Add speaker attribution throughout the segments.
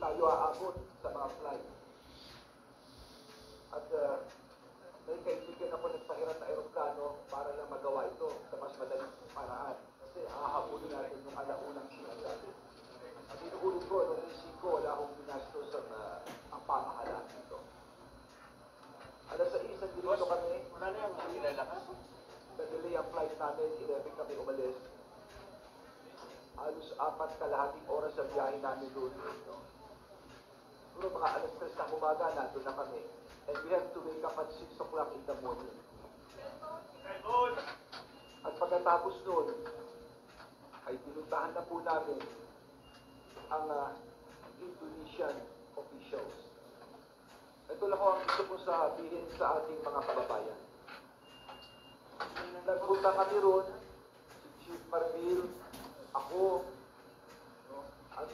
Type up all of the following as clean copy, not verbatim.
Speaker 1: tayo aabot sa mga flight. At may kaibigan ako nagpahiram na aeroplano para lang magawa ito sa mas madaling paraan. Kasi ahabulin natin yung alaunang sinasabi. At inuulit ko, nung isip ko, wala akong ginastos ang pamahalaan dito. Alas 6, nandito kami.
Speaker 2: Wala na yung nilalakas.
Speaker 1: Nag-delay ang flight namin, 11 kami umalis. Halos 4 oras sa biyahe namin doon. Siguro mga alas 3 ng umaga, nandun na kami. And we have to wake up at 6 o'clock in the morning. At pagkatapos doon, ay pinuntahan na po namin ang Indonesian officials. Ito lang ang gusto ko sabihin sa ating mga kababayan. Nagpunta kami roon, si Chief Marbil, ako, no? At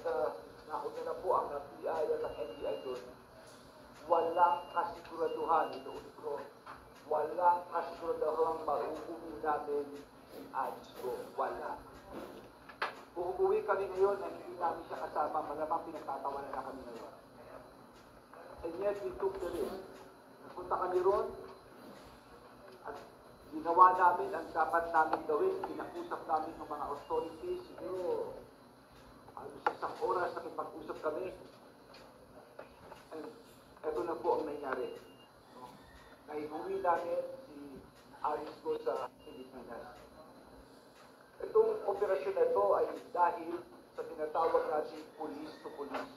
Speaker 1: nauna na po ang PI at ang NBI doon. Walang kasiguraduhan, inuulit ko, walang kasiguraduhan mauuwi namin si Aisco. Wala. Uuwi kami ngayon na hindi namin siya kasama, malamang pinagtatawanan na kami ngayon. And yet, we took the risk. Napunta kami roon, at ginawa namin ang dapat namin gawin. Pinakusap namin ng mga authorities. Siguro, sa isang oras na pag-usap kami. And ito na po ang nangyari. Naiuwi namin si Aisco sa Pilipinas. Itong operasyon na ito ay dahil sa tinatawag natin police to police.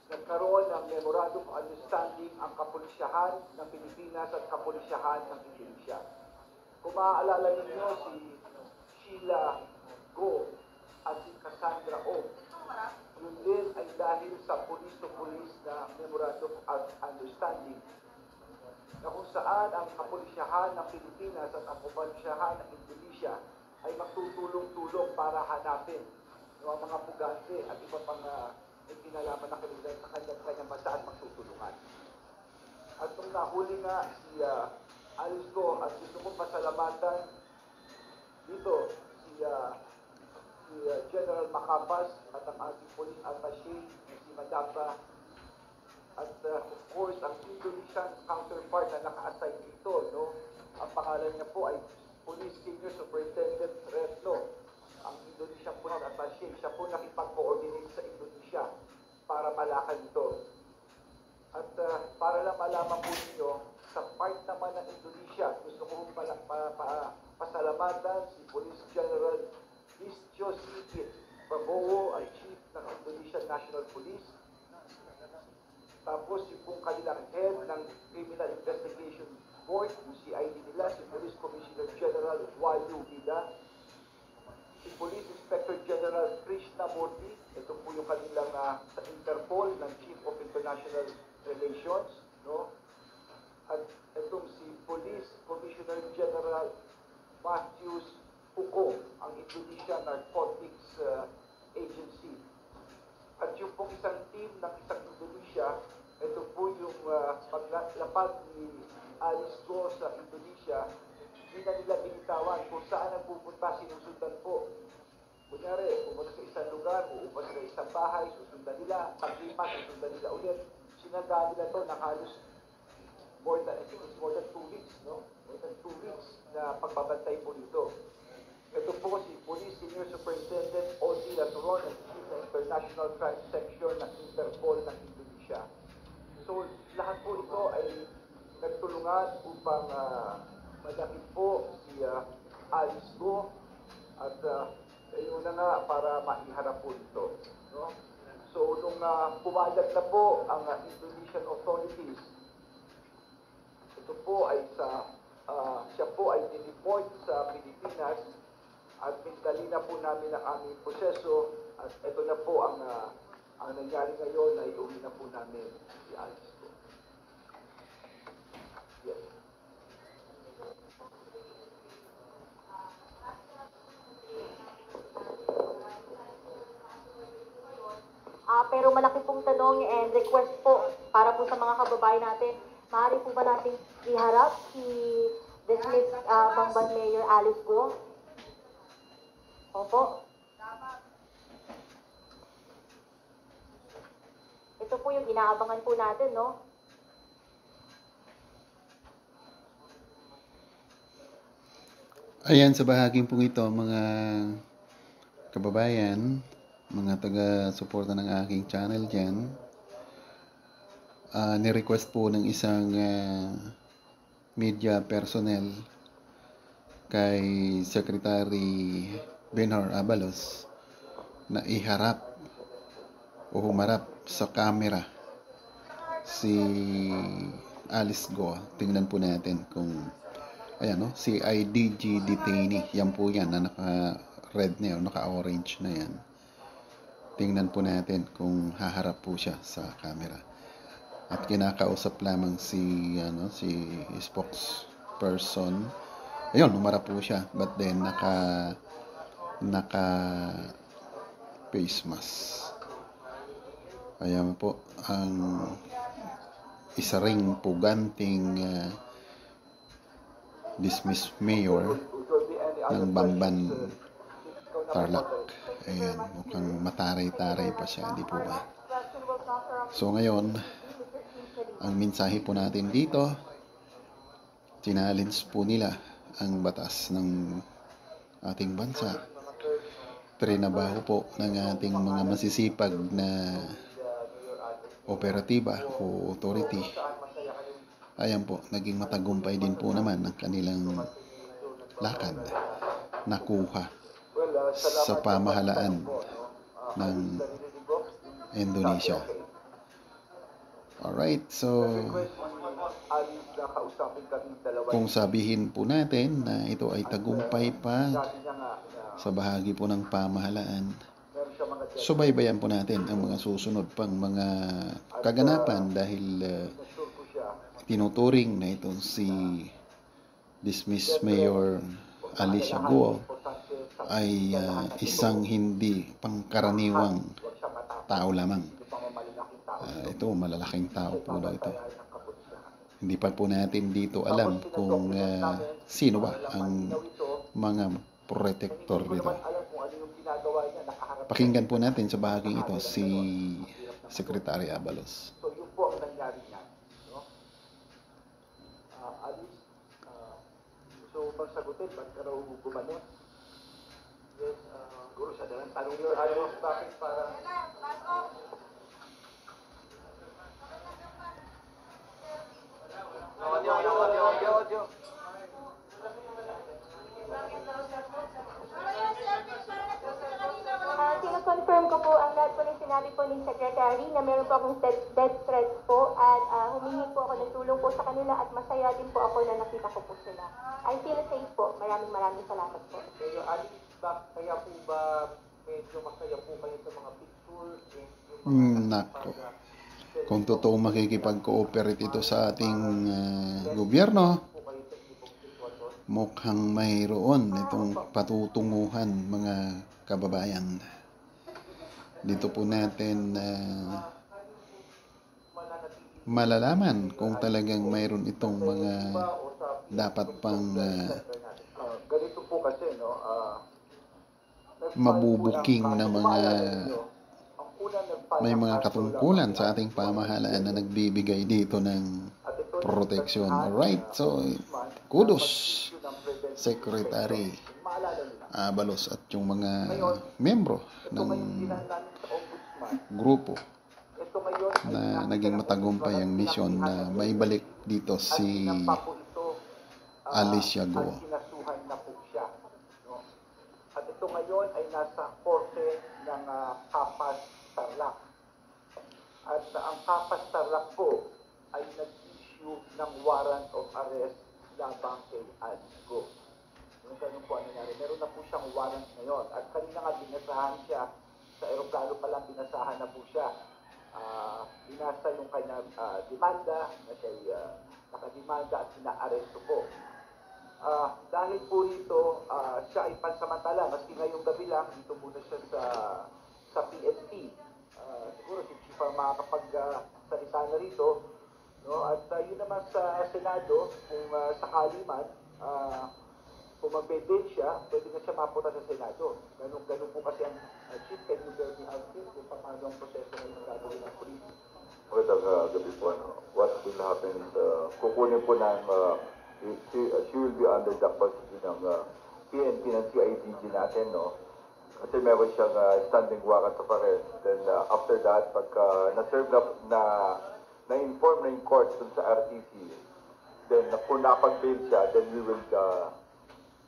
Speaker 1: Nagkaroon ng Memorandum of Understanding ang kapulisyahan ng Pilipinas at kapulisyahan ng Indonesia. Kung maaalala ninyo si Sheila Go at si Cassandra O. Yun din ay dahil sa police to police na Memorandum of Understanding na kung saan ang kapulisyahan ng Pilipinas at ang kapulisyahan ng Indonesia ay magtutulong-tulong para hanapin yung mga pugante at iba pang may kinalaman na kanila sa kanyang bansa at magtutulungan. At nung nahuli nga si Aisco, at gusto kong pasalamatan dito si General Macapas at ang ating police attaché si Madapa at of course ang Indonesian counterpart na naka-assign dito, no? Ang pangalan niya po ay Police Senior Superintendent Retno. Ang Indonesian Police Attaché, siya po nakipag-coordinate sa Indonesia para malakan ito. At para lang malaman po ninyo, sa part naman ng Indonesia, gusto ko pasalamatan si Police General Listio Sigit Prabowo, ay Chief ng Indonesian National Police. Tapos si pong kanilang head ng Criminal Investigation Board, yung CID nila, si Police Commissioner General Wayu Vida, si Police Inspector General Krishna Murthy, ito po yung kanilang sa Interpol ng Chief of International Relations, no? At itong si Police Commissioner General Matthews Puko, ang Indonesian Narcotics Agency. At yung pong isang team ng isang Indonesia, ito po yung paglapag ni Aisco sa Indonesia, hindi na nila binitawan kung saan ang pupunta, sinusundan po. Kunyari, pumunta sa isang lugar, uupas sa isang bahay, susundan nila, paglipat, susundan nila ulit. Sinandaan nila ito na halos more than 2 weeks, no? More than 2 weeks na pagbabantay po dito. Ito po si Police Senior Superintendent O.D. Laturon, ang Chief ng International Crime Section ng Interpol ng Indonesia. So, lahat po ito ay nagtulungan upang madapit po si Aisco at yun na nga para maiharap po ito. No? So, nung pumayag na po ang Indonesian authorities, ito po ay siya po ay dineport sa Pilipinas at pindali na po namin ang aming proseso at ito na po ang nangyari ngayon na iuwi na po namin si Aisco. Yes.
Speaker 3: Pero malaki pong tanong and request po para po sa mga kababayan natin. Maaari po ba natin iharap si dismissed Bamban Mayor Alice Go? Opo. ito po yung inaabangan po natin, no?
Speaker 2: Ayan, sa bahaging pong ito, mga kababayan, mga taga-suporta ng aking channel dyan, ni-request po ng isang media personnel kay Secretary Benhur Abalos na iharap o humarap sa camera si Alice Go. Tingnan po natin kung ayan, no? Si IDG detainee. Yan po yan na naka-red na yun, naka-orange na yan. Tingnan po natin kung haharap po siya sa camera. At kinakausap lamang si spokesperson. Ayun, humarap po siya. But then, naka face mask. Ayan po, ang isa ring puganting dismissed mayor ng Bamban, Tarlac. Ayan, mukhang mataray-taray pa siya, di po ba? So ngayon, ang mensahe po natin dito, challenge po nila ang batas ng ating bansa. Trinabaho po ng ating mga masisipag na operatiba o authority. Ayan po, naging matagumpay din po naman ang kanilang lakad nakuha sa pamahalaan ng Indonesia. Alright, so kung sabihin po natin na ito ay tagumpay pa sa bahagi po ng pamahalaan, subaybayan po natin ang mga susunod pang mga kaganapan dahil tinuturing na itong si dismissed Mayor Alicia Go ay isang hindi pangkaraniwang tao lamang. Ito, malalaking tao po daw ito. Hindi pa po natin dito alam kung sino ba ang mga protector dito. Pakinggan po natin sa bahaging ito si Secretary Abalos.
Speaker 1: So yun po ang nangyari niya. No? Alice, gusto bang sagutin? Ba't ka raw gumanon? Yes, guro sa dalang tanong yun. Ayaw bakit para... Audio.
Speaker 3: Sino-confirm ko po ang lahat po ng sinabi po ni Secretary na meron po akong death threats po at humingi po ako ng tulong po sa kanila at masaya din po ako na nakita ko po sila. I feel safe po. Maraming salamat po.
Speaker 1: Kaya Alice, kaya po ba medyo masaya po kayo sa mga pictures?
Speaker 2: Nako. Kung totoo makikipag-cooperate ito sa ating gobyerno, mukhang mayroon itong patutunguhan, mga kababayan. Dito po natin malalaman kung talagang mayroon itong mga dapat pang
Speaker 1: ganito po kasi, no?
Speaker 2: mabubuking na mga may mga katungkulan sa ating pamahalaan na nagbibigay dito ng proteksyon. Alright, so kudos Secretary Abalos at yung mga membro ng grupo na naging matagumpay ang misyon na maibalik dito si Alicia Go.
Speaker 1: At ito ngayon ay nasa korte ng Kapas Tarlac. At ang Kapas Tarlac po ay nag-issue ng warrant of arrest labang kay Alice Go. Yung ganun po ang nangyari. Meron na po siyang warrant ngayon. At kanina nga binasahan siya. Sa aeroplano pa lang binasahan na po siya. Binasa yung kanyang demanda na siya nakademanda at pina-aresto po. Dahil po rito, siya ay pansamantala. Maski ngayong gabi lang, dito muna siya sa PNP. Siguro si Chief ang makakapagsalita na rito. No? At yun naman sa Senado, kung sakali man, kung mag-bail siya, pwede na siya mapunta sa Senado. Ganun po kasi ang Chief, can you bear me out here kung paano ang proseso na yung gagawin ng police
Speaker 4: magandang gabi po. What will happen is, kukunin po ng, she will be under the custody ng PNP ng CIDG natin, no? Kasi meron siyang standing warrant of arrest. Then after that, pagka na-serve na-inform na yung court dun sa RTC, then kung napag-bail siya, then we will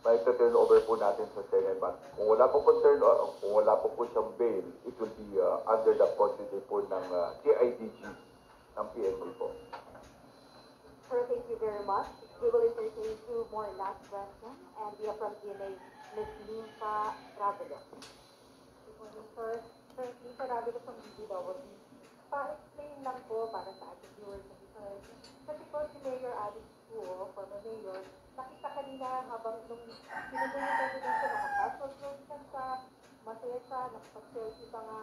Speaker 4: may turn over po natin sa Senate. Kung wala po siyang bail, it will be under the custody po ng CIDG ng PNP po.
Speaker 3: Sir, thank you very much. We will entertain two more last questions, and we are from DNA, Ms. Linka Ravelo. Good morning, sir. Sir, Linka Ravelo from DPWD. Pa-explain lang po para sa ating viewers and listeners. Kasi po si Mayor Alice po, former mayor, nakita kanina habang nung sinubo yung presidensya, nakapasok yung sa masaya siya, nakapag-selfie pa nga.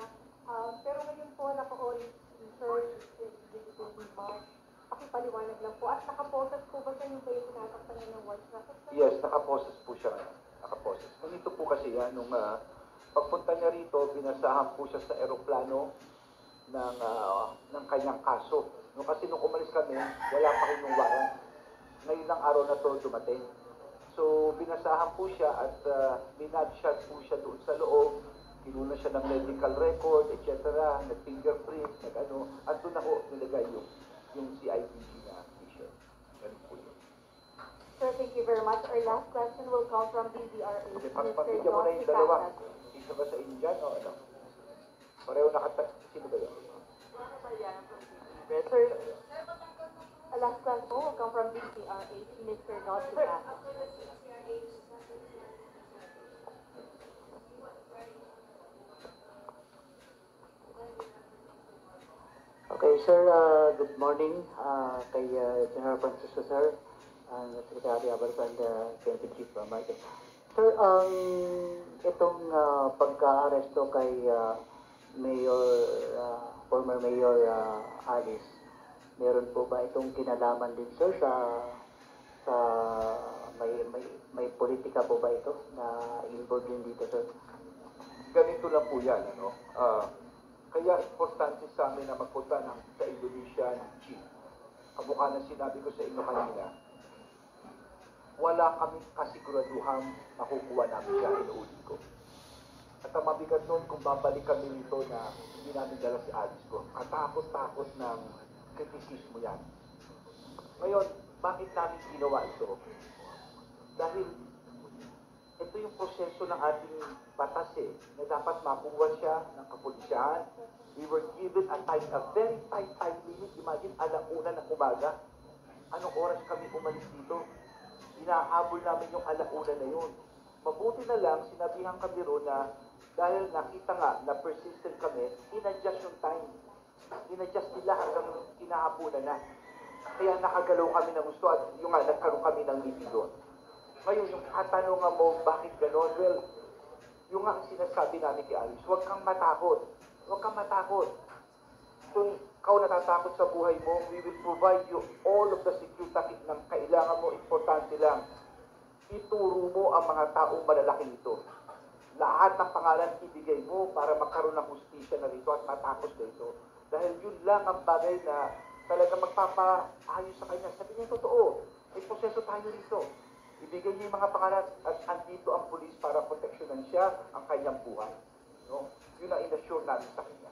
Speaker 3: Pero ngayon po, naka-orange t-shirt, digital remark. Pakipaliwanag lang po. At nakaposes po ba siya yung ba yung tinatakpan niya ng white jacket?
Speaker 1: Yes, nakaposes po siya. Nakaposes. Ganito po kasi yan, nung pagpunta niya rito, binasahan po siya sa eroplano ng kanyang kaso. Kasi nung umalis kami, wala pa rin yung warrant. Ngayon ang araw na to dumating. So, binasahan po siya at minagshot po siya doon sa loob. Kinuna siya ng medical record, etc. Nag-fingerprint, nag-ano. At doon ako nilagay yung CIDG na t-shirt. Ganun po yun.
Speaker 3: Sir, thank you very much. Our last question will come from DZRH.
Speaker 1: Okay,
Speaker 3: Mr.
Speaker 1: pagpapigyan mo na
Speaker 3: John
Speaker 1: yung dalawa.
Speaker 3: Sicasas.
Speaker 1: Isa ba sa inyo dyan o ano? Pareho sino ba yun?
Speaker 3: Sir, last question will come from DZRH, Mr. John Sicasas.
Speaker 5: Okay, sir, good morning kay General Francisco, sir, and Secretary Abarca and PNP Chief Market. Sir, itong pagka-aresto kay former Mayor Alice, meron po ba itong kinalaman din, sir, sa may politika po ba ito na involved din dito, sir?
Speaker 1: Ganito lang po yan, ano? Kaya importante sa amin na magpunta sa Indonesia ng chief. Kamukha na sinabi ko sa inyo kanina, wala kaming kasiguraduhang makukuha namin siya, inuulit ko. At ang mabigat nun, kung babalik kami nito na hindi namin dala si Alice ko, katakot-takot ng kritisismo yan. Ngayon, bakit namin ginawa ito? Dahil ito yung proseso ng ating batas na dapat makuha siya ng kapulisyahan. We were given a very tight time limit. Imagine, 1:00 ng umaga. Anong oras kami umalis dito? Hinahabol namin yung 1:00 na yun. Mabuti na lang, sinabihan kami ron na dahil nakita nga na persistent kami, in-adjust yung time. In-adjust nila hanggang kinahapunan na. Kaya nakagalaw kami ng gusto at yung nga, nagkaroon kami ng meeting doon. Ngayon, yung katanungan mo, bakit gano'n? Well, yung nga sinasabi namin kay Alice, huwag kang matakot. Huwag kang matakot. Kung ikaw natatakot sa buhay mo, we will provide you all of the security na kailangan mo. Importante lang, ituro mo ang mga taong malalaki nito. Lahat ng pangalan ibigay mo para magkaroon ng hustisya na rito at matapos dito. Dahil yun lang ang bagay na talaga magpapaayos sa kanya. Sabi niya, totoo. May proseso tayo rito. Ibigay niya yung mga pangalan at andito ang pulis para proteksyonan siya ang kanyang buhay. No? Yun ang inassure namin sa kanya.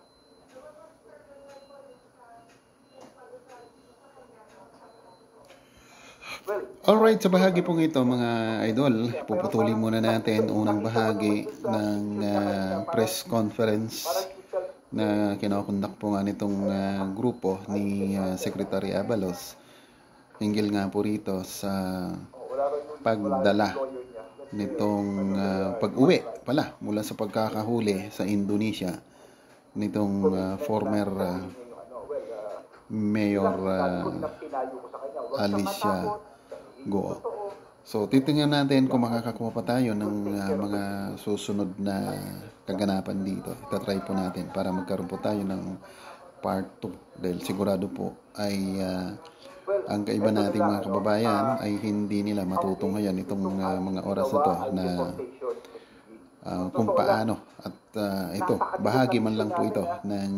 Speaker 1: Well,
Speaker 2: Alright, sa bahagi pong ito mga idol, puputulin muna natin unang bahagi ng press conference na kinokondak po nga nitong grupo ni Secretary Abalos. Hinggil nga po rito sa pagdala nitong pag-uwi pala mula sa pagkakahuli sa Indonesia nitong former Mayor Alicia Goa. So titingnan natin kung makakakuha pa tayo ng mga susunod na kaganapan dito. Itatry po natin para magkaroon po tayo ng part 2 dahil sigurado po ay ang kaiba nating mga kababayan ay hindi nila matutunghayan itong mga oras na to na kung paano at ito, bahagi man lang po ito ng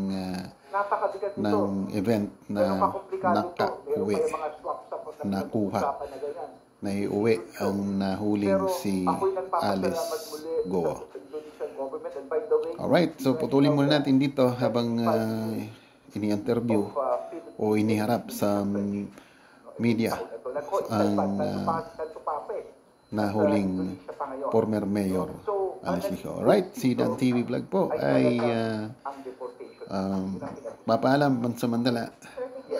Speaker 1: Napakabigat nito.
Speaker 2: ng event na
Speaker 1: Pero makomplikado to. Meron
Speaker 2: nakauwi,
Speaker 1: pa yung mga swap sa
Speaker 2: nakuha,
Speaker 1: usapan na ganyan.
Speaker 2: naiuwi ang nahuling
Speaker 1: Pero
Speaker 2: si
Speaker 1: ako'y nagpapasalamat
Speaker 2: Alice
Speaker 1: muli
Speaker 2: Goa.
Speaker 1: sa Indonesian government. And by the way,
Speaker 2: Alright, so putulin muna natin dito habang ini-interview o iniharap sa media ang nahuling former mayor Alice Lico. Alright, si Dan TV Vlog po ay papaalam pansamantala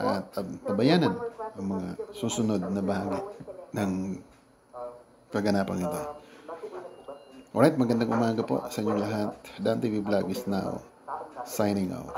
Speaker 2: at tabayanan ang mga susunod na bahagi ng kaganapang ito. Alright, magandang umaga po sa inyong lahat. Dan TV Vlog is now signing off.